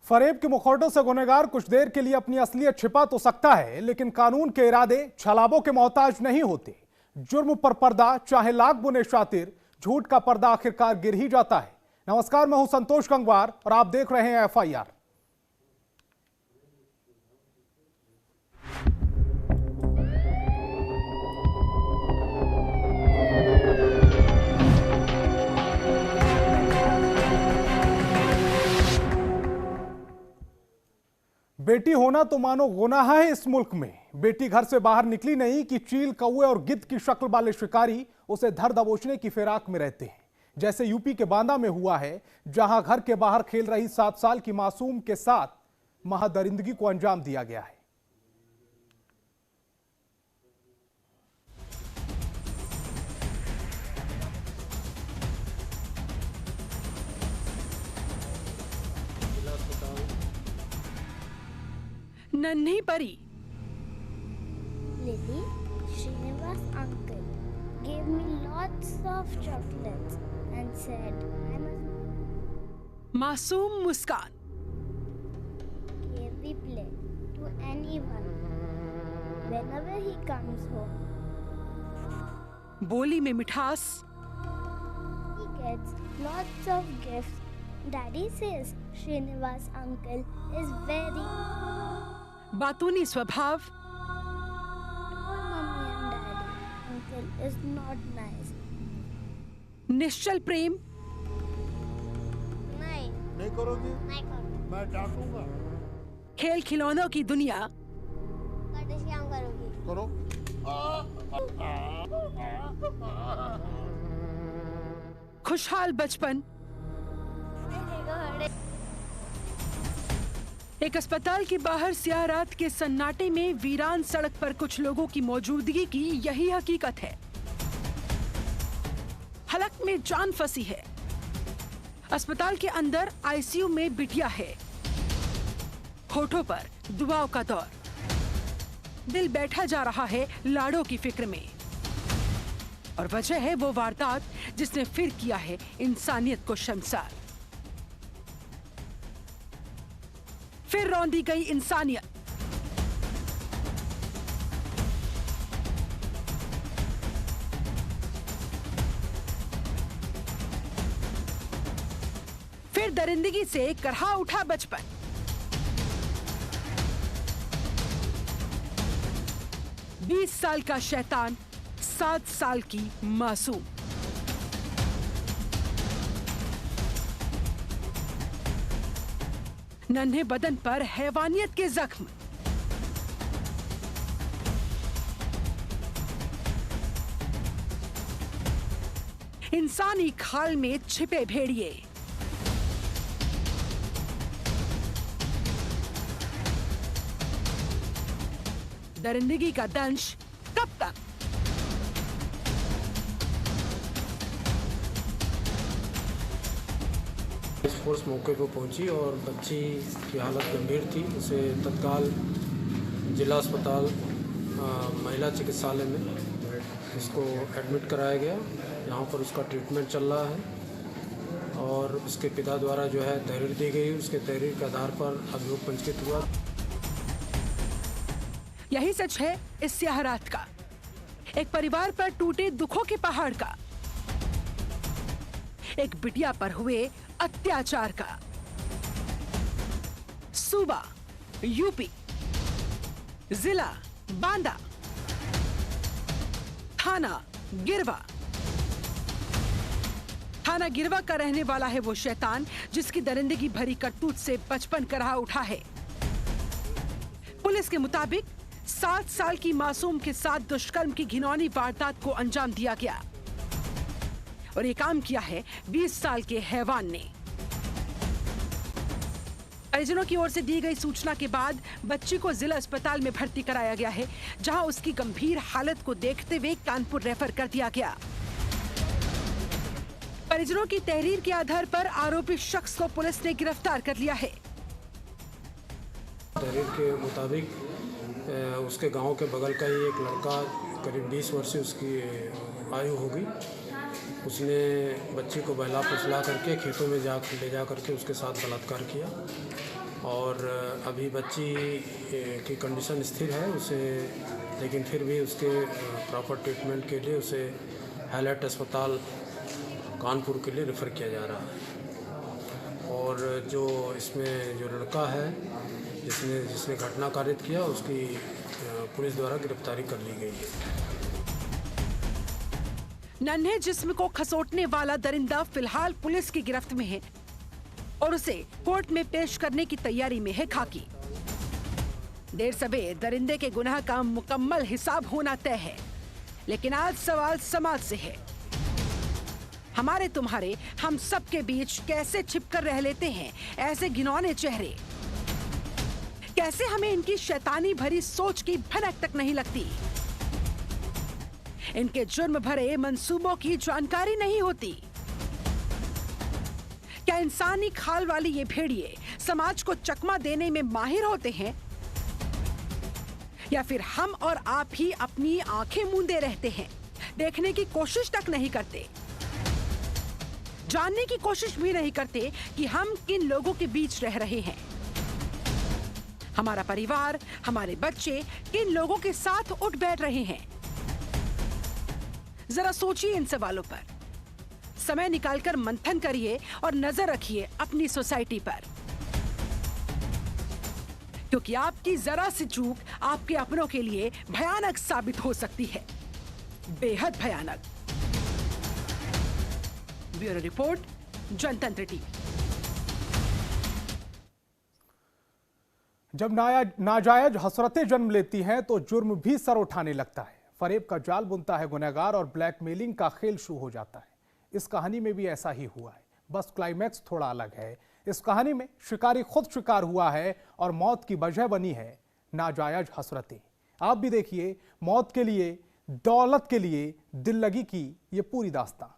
फरेब के मुखौटों से गुनहगार कुछ देर के लिए अपनी असलियत छिपा तो सकता है, लेकिन कानून के इरादे छलाबों के मोहताज नहीं होते। जुर्म पर पर्दा चाहे लाख बुने शातिर, झूठ का पर्दा आखिरकार गिर ही जाता है। नमस्कार, मैं हूं संतोष गंगवार और आप देख रहे हैं FIR। बेटी होना तो मानो गुनाह है इस मुल्क में। बेटी घर से बाहर निकली नहीं कि चील, कौवे और गिद्ध की शक्ल वाले शिकारी उसे धर दबोचने की फिराक में रहते हैं, जैसे यूपी के बांदा में हुआ है, जहां घर के बाहर खेल रही 7 साल की मासूम के साथ महादरिंदगी को अंजाम दिया गया है। नन्ही परी Lily, Srinivas uncle gave me lots of chocolates and said I must मासूम मुस्कान, give the play to anyone whenever he comes home. बोली में मिठास, He gets lots of gifts. Daddy says Srinivas uncle is very बातूनी स्वभाव, no mummy and daddy. Uncle is not nice. निश्चल प्रेम, नहीं करोगी? नहीं करो। मैं डांटूंगा। खेल खिलौनों की दुनिया, कटे शाम करोगी। करो। खुशहाल बचपन, एक अस्पताल के बाहर स्याह रात के सन्नाटे में वीरान सड़क पर कुछ लोगों की मौजूदगी की यही हकीकत है। हलक में जान फंसी है। अस्पताल के अंदर ICU में बिटिया है। होठों पर दुआओं का दौर, दिल बैठा जा रहा है लाड़ों की फिक्र में। और वजह है वो वारदात जिसने फिर किया है इंसानियत को शर्मसार। फिर रौंदी गई इंसानियत। फिर दरिंदगी से करहा उठा बचपन। बीस साल का शैतान, 7 साल की मासूम। नन्हे बदन पर हैवानियत के जख्म, इंसानी खाल में छिपे भेड़िए। दरिंदगी का दंश कब तक? फोर्स मौके पर पहुंची और बच्ची की हालत गंभीर थी। उसे तत्काल जिला अस्पताल महिला चिकित्सालय में इसको एडमिट कराया गया। यहाँ पर उसका ट्रीटमेंट चल रहा है और उसके पिता द्वारा जो है तहरीर दी गई। उसके तहरीर के आधार पर अभियोग पंजीकृत हुआ। यही सच है इस स्याह रात का, एक परिवार पर टूटे दुखों के पहाड़ का, एक बिटिया पर हुए अत्याचार का। सूबा यूपी, जिला बांदा, थाना गिरवा। थाना गिरवा का रहने वाला है वो शैतान जिसकी दरिंदगी भरी करतूत से बचपन करहा उठा है। पुलिस के मुताबिक 7 साल की मासूम के साथ दुष्कर्म की घिनौनी वारदात को अंजाम दिया गया और ये काम किया है 20 साल के हैवान ने। परिजनों की ओर से दी गई सूचना के बाद बच्ची को जिला अस्पताल में भर्ती कराया गया है, जहां उसकी गंभीर हालत को देखते हुए कानपुर रेफर कर दिया गया। परिजनों की तहरीर के आधार पर आरोपी शख्स को पुलिस ने गिरफ्तार कर लिया है। तहरीर के मुताबिक उसके गांव के बगल का ही एक लड़का, करीब 20 वर्ष से उसकी आयु होगी, उसने बच्ची को बहला फुसला करके खेतों में ले जा करके उसके साथ बलात्कार किया और अभी बच्ची की कंडीशन स्थिर है उसे, लेकिन फिर भी उसके प्रॉपर ट्रीटमेंट के लिए उसे हाईलाइट अस्पताल कानपुर के लिए रेफ़र किया जा रहा है। और जो इसमें जो लड़का है जिसने घटना कारित किया उसकी पुलिस द्वारा गिरफ्तारी कर ली गई है। नन्हे जिस्म को खसोटने वाला दरिंदा फिलहाल पुलिस की गिरफ्त में है और उसे कोर्ट में पेश करने की तैयारी में है खाकी। देर सवेर दरिंदे के गुनाह का मुकम्मल हिसाब होना तय है, लेकिन आज सवाल समाज से है। हमारे तुम्हारे हम सब के बीच कैसे छिपकर रह लेते हैं ऐसे घिनौने चेहरे? कैसे हमें इनकी शैतानी भरी सोच की भनक तक नहीं लगती? इनके जुर्म भरे मंसूबों की जानकारी नहीं होती? क्या इंसानी खाल वाली ये भेड़िए समाज को चकमा देने में माहिर होते हैं, या फिर हम और आप ही अपनी आंखें मूंदे रहते हैं, देखने की कोशिश तक नहीं करते, जानने की कोशिश भी नहीं करते कि हम किन लोगों के बीच रह रहे हैं? हमारा परिवार, हमारे बच्चे किन लोगों के साथ उठ बैठ रहे हैं? जरा सोचिए इन सवालों पर, समय निकालकर मंथन करिए और नजर रखिए अपनी सोसाइटी पर, क्योंकि आपकी जरा सी चूक आपके अपनों के लिए भयानक साबित हो सकती है, बेहद भयानक। ब्यूरो रिपोर्ट, जनतंत्र टीवी। जब नाजायज हसरतें जन्म लेती हैं तो जुर्म भी सर उठाने लगता है। फरेब का जाल बुनता है गुनहगार और ब्लैकमेलिंग का खेल शुरू हो जाता है। इस कहानी में भी ऐसा ही हुआ है, बस क्लाइमैक्स थोड़ा अलग है। इस कहानी में शिकारी खुद शिकार हुआ है और मौत की वजह बनी है नाजायज हसरतें। आप भी देखिए मौत के लिए, दौलत के लिए दिल लगी की ये पूरी दास्तां।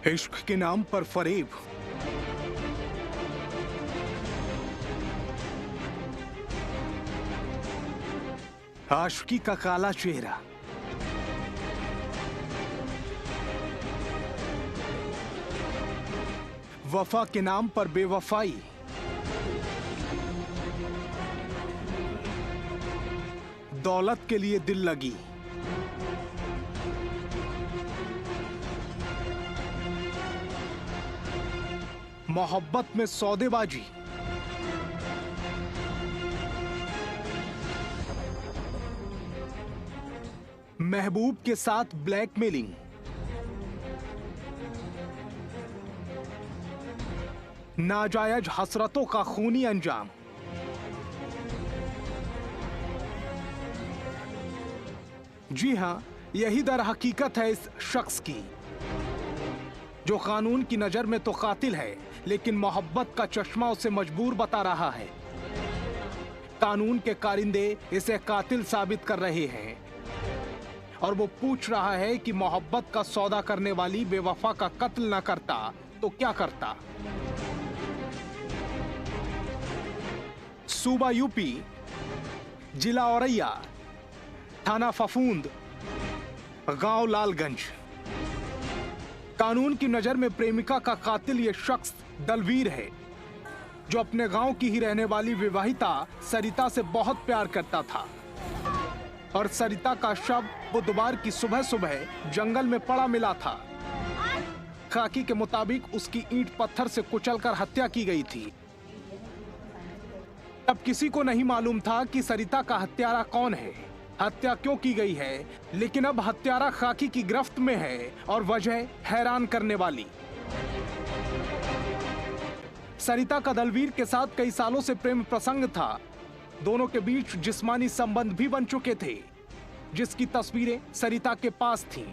इश्क के नाम पर फरेब, आशिकी का काला चेहरा, वफा के नाम पर बेवफाई, दौलत के लिए दिल लगी, मोहब्बत में सौदेबाजी, महबूब के साथ ब्लैकमेलिंग, नाजायज हसरतों का खूनी अंजाम। जी हां, यही दर हकीकत है इस शख्स की, जो कानून की नजर में तो कातिल है, लेकिन मोहब्बत का चश्मा उसे मजबूर बता रहा है। कानून के कारिंदे इसे कातिल साबित कर रहे हैं और वो पूछ रहा है कि मोहब्बत का सौदा करने वाली बेवफा का कत्ल न करता तो क्या करता। सूबा यूपी, जिला औरैया, थाना फफूंद, गांव लालगंज। कानून की नजर में प्रेमिका का कातिल ये शख्स दलवीर है, जो अपने गांव की ही रहने वाली विवाहिता सरिता से बहुत प्यार करता था और सरिता का शव बुधवार की सुबह सुबह जंगल में पड़ा मिला था। खाकी के मुताबिक उसकी ईंट पत्थर से कुचलकर हत्या की गई थी। तब किसी को नहीं मालूम था कि सरिता का हत्यारा कौन है, हत्या क्यों की गई है, लेकिन अब हत्यारा खाकी की गिरफ्त में है और वजह हैरान करने वाली। सरिता का दलवीर के साथ कई सालों से प्रेम प्रसंग था। दोनों के बीच जिस्मानी संबंध भी बन चुके थे, जिसकी तस्वीरें सरिता के पास थीं।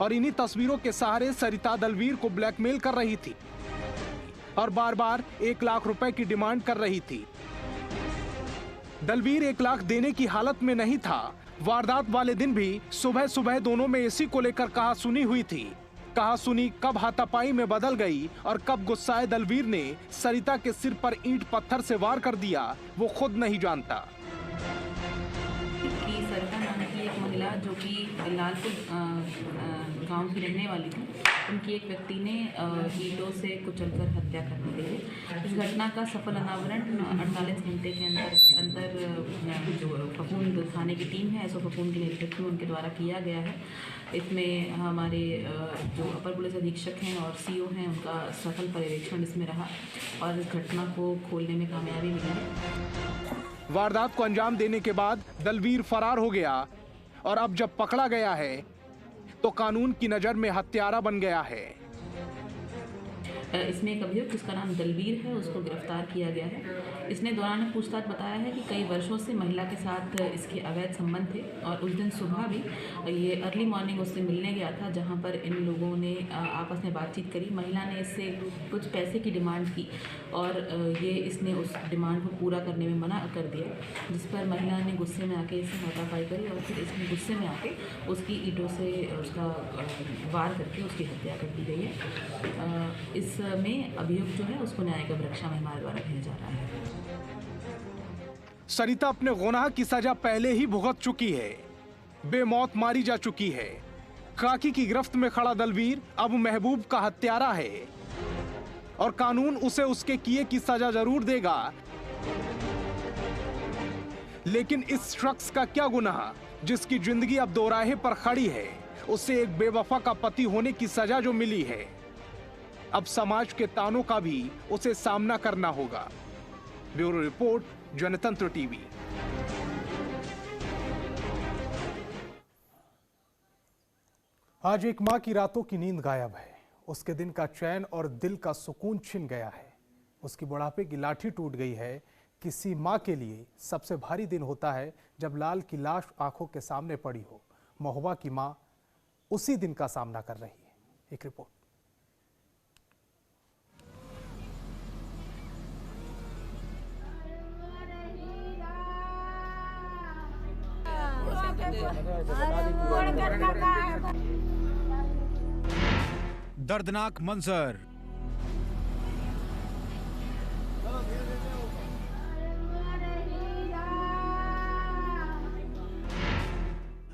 और इन्हीं तस्वीरों के सहारे सरिता दलवीर को ब्लैकमेल कर रही थी और बार बार 1 लाख रुपए की डिमांड कर रही थी। दलवीर 1 लाख देने की हालत में नहीं था। वारदात वाले दिन भी सुबह सुबह दोनों में इसी को लेकर कहासुनी हुई थी। कहासुनी कब हाथापाई में बदल गई और कब गुस्साए दलवीर ने सरिता के सिर पर ईंट पत्थर से वार कर दिया, वो खुद नहीं जानता। सरिता नाम की एक महिला जो कि लालपुर गांव की रहने वाली थी, उनकी एक व्यक्ति ने ईंटों से कुचलकर हत्या कर दी है। इस घटना का सफल अनावरण 48 घंटे के अंदर जो फफूंद थाने की टीम है, एसओ फफूंद के नेतृत्व में उनके द्वारा किया गया है। इसमें हमारे जो अपर पुलिस अधीक्षक हैं और सीओ हैं, उनका सफल पर्यवेक्षण इसमें रहा और इस घटना को खोलने में कामयाबी मिली है। वारदात को अंजाम देने के बाद दलवीर फरार हो गया और अब जब पकड़ा गया है तो कानून की नजर में हत्यारा बन गया है। इसमें एक अभियुक्त जिसका नाम दलवीर है, उसको गिरफ्तार किया गया है। इसने दौरान पूछताछ बताया है कि कई वर्षों से महिला के साथ इसके अवैध संबंध थे और उस दिन सुबह भी ये अर्ली मॉर्निंग उससे मिलने गया था, जहां पर इन लोगों ने आपस में बातचीत करी। महिला ने इससे कुछ पैसे की डिमांड की और इसने उस डिमांड को पूरा करने में मना कर दिया, जिस पर महिला ने गुस्से में आके इसे हाथापाई करी और फिर इसने गुस्से में आके उसकी ईंटों से उसका वार करके उसकी हत्या कर दी गई है। इस में अभियुक्त जो है उसको न्यायिक अभिरक्षा में हमारे द्वारा भेजा जा रहा है। सरिता अपने गुनाह की सजा पहले ही भुगत चुकी है, बेमौत मारी जा चुकी है। काकी की गिरफ्त में खड़ा दलवीर अब महबूब का हत्यारा है और कानून उसे उसके किए की सजा जरूर देगा। लेकिन इस शख्स का क्या गुनाह, जिसकी जिंदगी अब दोराहे पर खड़ी है? उसे एक बेवफा का पति होने की सजा जो मिली है, अब समाज के तानों का भी उसे सामना करना होगा। ब्यूरो रिपोर्ट, जनतंत्र टीवी। आज एक मां की रातों की नींद गायब है। उसके दिन का चैन और दिल का सुकून छिन गया है। उसकी बुढ़ापे की लाठी टूट गई है। किसी मां के लिए सबसे भारी दिन होता है जब लाल की लाश आंखों के सामने पड़ी हो। महुआ की मां उसी दिन का सामना कर रही है। एक रिपोर्ट। दर्दनाक मंजर।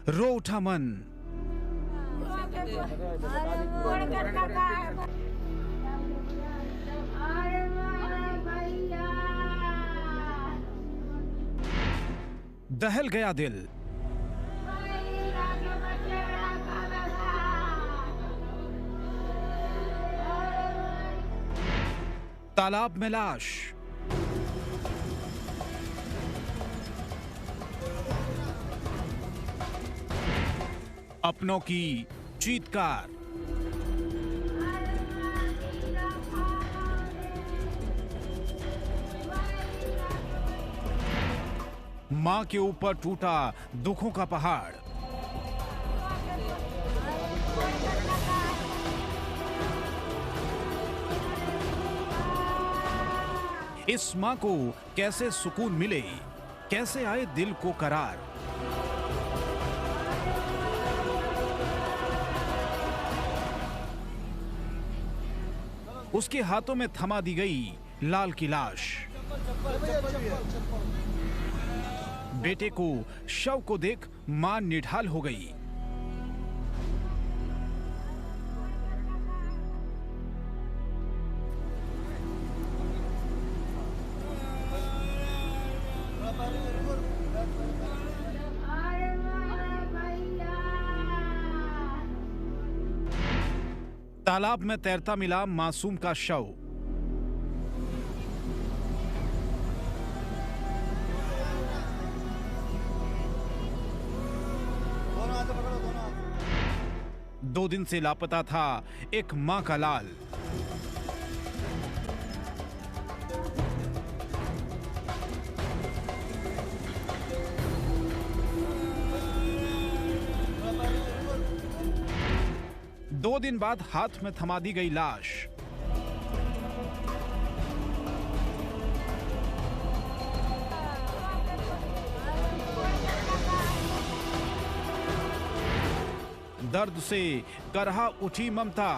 रो उठा मन। दहल गया दिल। तालाब में लाश। अपनों की चीत्कार। मां के ऊपर टूटा दुखों का पहाड़। इस मां को कैसे सुकून मिले, कैसे आए दिल को करार। उसके हाथों में थमा दी गई लाल की लाश। बेटे को शव को देख मां निढाल हो गई। तालाब में तैरता मिला मासूम का शव। दो दिन से लापता था एक मां का लाल। दो दिन बाद हाथ में थमा दी गई लाश। दर्द से करहा उठी ममता।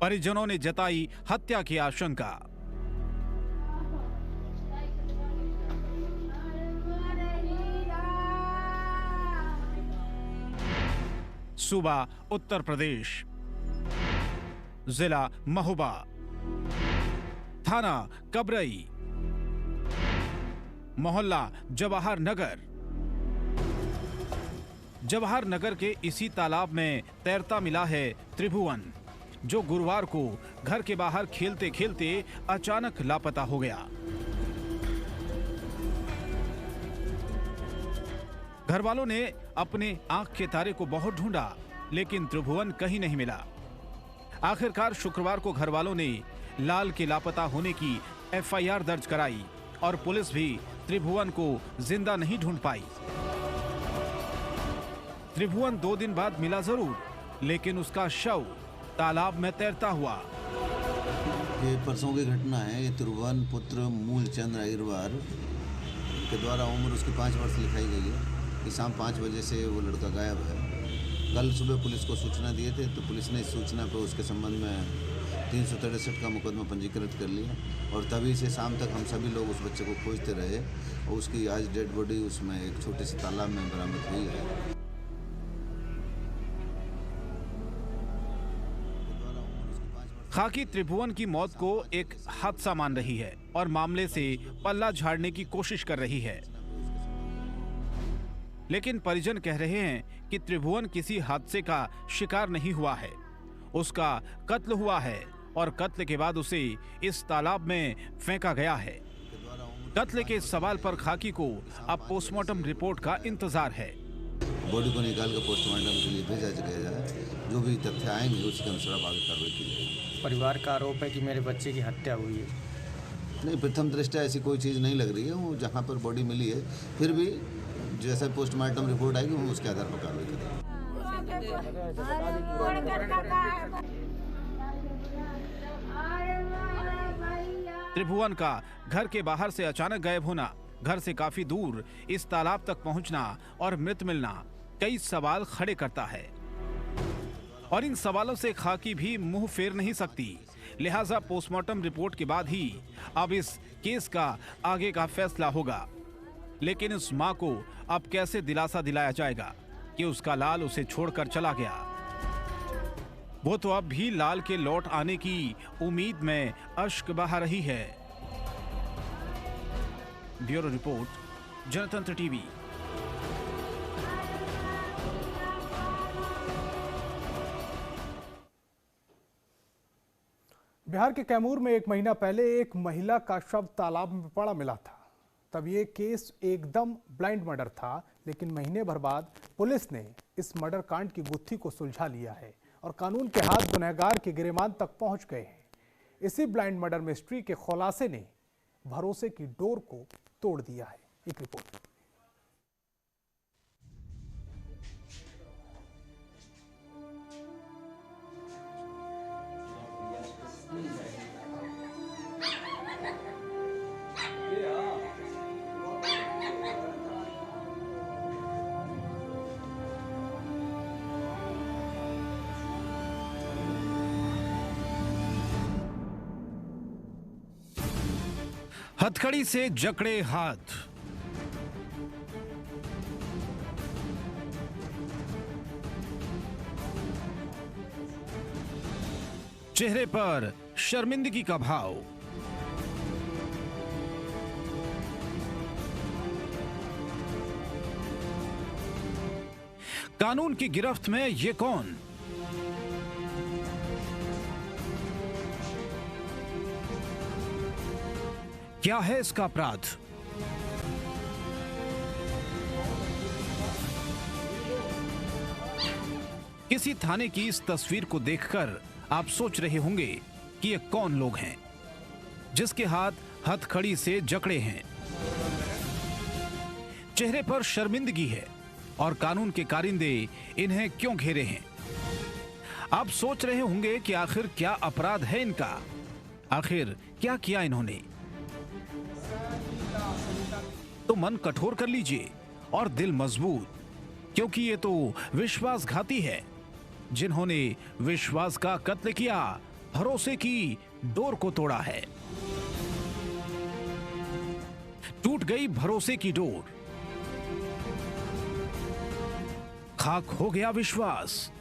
परिजनों ने जताई हत्या की आशंका। सूबा उत्तर प्रदेश, जिला महोबा, थाना कबरई, मोहल्ला जवाहर नगर। जवाहर नगर के इसी तालाब में तैरता मिला है त्रिभुवन, जो गुरुवार को घर के बाहर खेलते खेलते अचानक लापता हो गया। घर वालों ने अपने आंख के तारे को बहुत ढूंढा, लेकिन त्रिभुवन कहीं नहीं मिला। आखिरकार शुक्रवार को घर वालों ने लाल के लापता होने की एफआईआर दर्ज कराई और पुलिस भी त्रिभुवन को जिंदा नहीं ढूंढ पाई। त्रिभुवन 2 दिन बाद मिला जरूर, लेकिन उसका शव तालाब में तैरता हुआ। ये परसों की घटना है। ये त्रिभुवन पुत्र मूलचंद अग्रवाल के द्वारा उम्र उसकी 5 वर्ष लिखाई गई है कि शाम 5 बजे से वो लड़का गायब है। कल सुबह पुलिस को सूचना दिए थे, तो पुलिस ने इस सूचना पर उसके संबंध में 363 का मुकदमा पंजीकृत कर लिया और तभी से शाम तक हम सभी लोग उस बच्चे को खोजते रहे और उसकी आज डेड बॉडी उसमें एक छोटे से तालाब में बरामद हुई है। खाकी त्रिभुवन की मौत को एक हादसा मान रही है और मामले से पल्ला झाड़ने की कोशिश कर रही है, लेकिन परिजन कह रहे हैं कि त्रिभुवन किसी हादसे का शिकार नहीं हुआ है। उसका कत्ल हुआ है और कत्ल के बाद उसे इस तालाब में फेंका गया है। कत्ल के सवाल पर खाकी को अब पोस्टमार्टम रिपोर्ट का इंतजार है। बॉडी को निकाल कर पोस्टमार्टम के लिए भेजा जाए, जो भी तथ्य आएंगे उसके अनुसार आगे कार्रवाई की जाएगी। परिवार का आरोप है कि मेरे बच्चे की हत्या हुई है। नहीं, प्रथम दृष्टया ऐसी कोई चीज़ नहीं लग रही है। वो जहाँ पर बॉडी मिली है, फिर भी जैसा पोस्टमार्टम रिपोर्ट आएगी हम उसके आधार पर कार्रवाई करेंगे। त्रिभुवन का घर के बाहर से अचानक गायब होना, घर से काफी दूर इस तालाब तक पहुंचना और मृत मिलना कई सवाल खड़े करता है और इन सवालों से खाकी भी मुंह फेर नहीं सकती। लिहाजा पोस्टमार्टम रिपोर्ट के बाद ही अब इस केस का आगे का फैसला होगा। लेकिन इस मां को अब कैसे दिलासा दिलाया जाएगा कि उसका लाल उसे छोड़कर चला गया? वो तो अब भी लाल के लौट आने की उम्मीद में अश्क बहा रही है। ब्यूरो रिपोर्ट, जनतंत्र टीवी। बिहार के कैमूर में 1 महीना पहले एक महिला का शव तालाब में पड़ा मिला था। तब ये केस एकदम ब्लाइंड मर्डर था, लेकिन महीने भर बाद पुलिस ने इस मर्डर कांड की गुत्थी को सुलझा लिया है और कानून के हाथ गुनहगार के गिरेबान तक पहुंच गए हैं। इसी ब्लाइंड मर्डर मिस्ट्री के खुलासे ने भरोसे की डोर को तोड़ दिया है। एक रिपोर्ट। हथकड़ी से जकड़े हाथ, चेहरे पर शर्मिंदगी का भाव, कानून की गिरफ्त में ये कौन? क्या है इसका अपराध? किसी थाने की इस तस्वीर को देखकर आप सोच रहे होंगे कि ये कौन लोग हैं जिसके हाथ हथकड़ी से जकड़े हैं। चेहरे पर शर्मिंदगी है और कानून के कारिंदे इन्हें क्यों घेरे हैं? आप सोच रहे होंगे कि आखिर क्या अपराध है इनका, आखिर क्या किया इन्होंने। तो मन कठोर कर लीजिए और दिल मजबूत, क्योंकि ये तो विश्वासघाती है जिन्होंने विश्वास का कत्ल किया, भरोसे की डोर को तोड़ा है। टूट गई भरोसे की डोर, खाक हो गया विश्वास,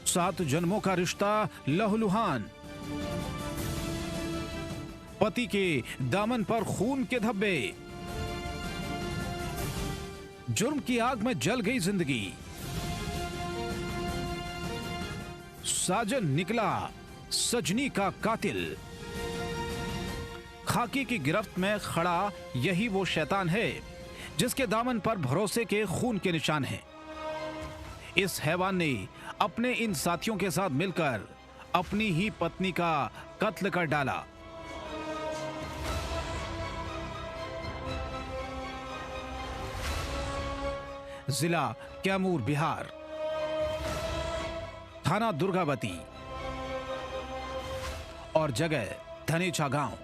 7 जन्मों का रिश्ता लहूलुहान, पति के दामन पर खून के धब्बे, जुर्म की आग में जल गई जिंदगी, साजन निकला सजनी का कातिल। खाकी की गिरफ्त में खड़ा यही वो शैतान है जिसके दामन पर भरोसे के खून के निशान हैं। इस हैवान ने अपने इन साथियों के साथ मिलकर अपनी ही पत्नी का कत्ल कर डाला। जिला कैमूर बिहार, थाना दुर्गावती और जगह धनेचा गांव।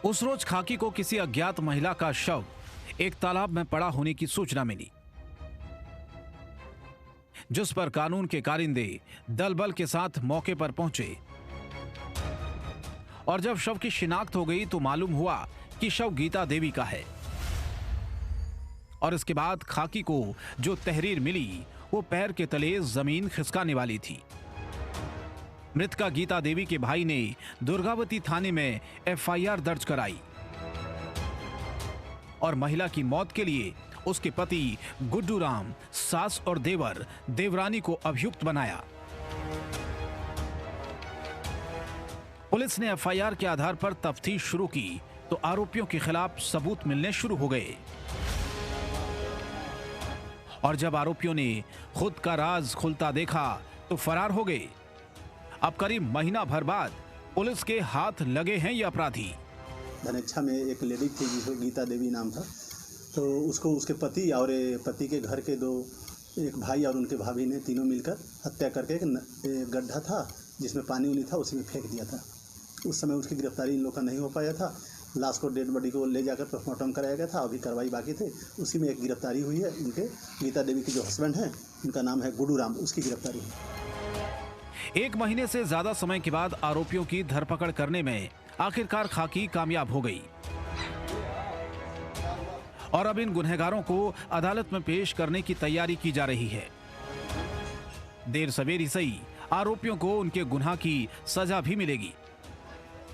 उस रोज खाकी को किसी अज्ञात महिला का शव एक तालाब में पड़ा होने की सूचना मिली, जिस पर कानून के कारिंदे दल बल के साथ मौके पर पहुंचे और जब शव की शिनाख्त हो गई तो मालूम हुआ कि शव गीता देवी का है। और इसके बाद खाकी को जो तहरीर मिली वो पैर के तले जमीन खिसकाने वाली थी। मृतका गीता देवी के भाई ने दुर्गावती थाने में एफआईआर दर्ज कराई और महिला की मौत के लिए उसके पति गुड्डू राम, सास और देवर देवरानी को अभियुक्त बनाया। पुलिस ने एफआईआर के आधार पर तफ्तीश शुरू की तो आरोपियों के खिलाफ सबूत मिलने शुरू हो गए और जब आरोपियों ने खुद का राज खुलता देखा तो फरार हो गए। अब करीब महीना भर बाद पुलिस के हाथ लगे हैं ये अपराधी। धनेच्छा में एक लेडी थी जिसको गीता देवी नाम था, तो उसको उसके पति और पति के घर के एक भाई और उनके भाभी ने तीनों मिलकर हत्या करके एक गड्ढा था जिसमें पानी उनी था उसी में फेंक दिया था। उस समय उसकी गिरफ्तारी इन लोग का नहीं हो पाया था। लाश को, डेड बॉडी को ले जाकर पोस्टमार्टम कराया गया था, अभी कार्रवाई बाकी थे। उसी में एक गिरफ्तारी हुई है। उनके गीता देवी के जो हस्बैंड हैं उनका नाम है गुड्डू राम, उसकी गिरफ्तारी हुई। 1 महीने से ज्यादा समय के बाद आरोपियों की धरपकड़ करने में आखिरकार खाकी कामयाब हो गई और अब इन गुनहगारों को अदालत में पेश करने की तैयारी की जा रही है। देर सवेर ही सही आरोपियों को उनके गुनाह की सजा भी मिलेगी,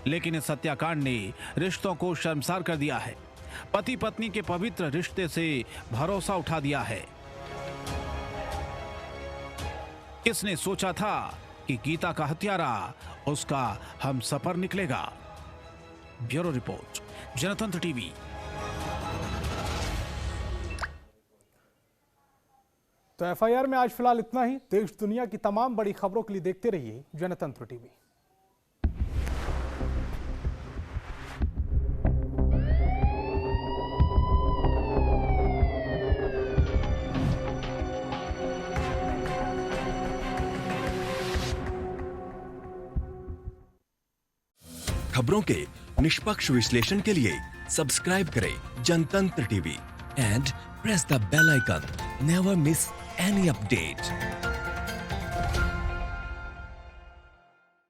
लेकिन इस हत्याकांड ने रिश्तों को शर्मसार कर दिया है। पति पत्नी के पवित्र रिश्ते से भरोसा उठा दिया है। किसने सोचा था कि गीता का हत्यारा उसका हमसफर निकलेगा। ब्यूरो रिपोर्ट, जनतंत्र टीवी। तो एफआईआर में आज फिलहाल इतना ही। देश दुनिया की तमाम बड़ी खबरों के लिए देखते रहिए जनतंत्र टीवी। खबरों के निष्पक्ष विश्लेषण के लिए सब्सक्राइब करें Jantantra TV and press the bell icon. Never miss any update.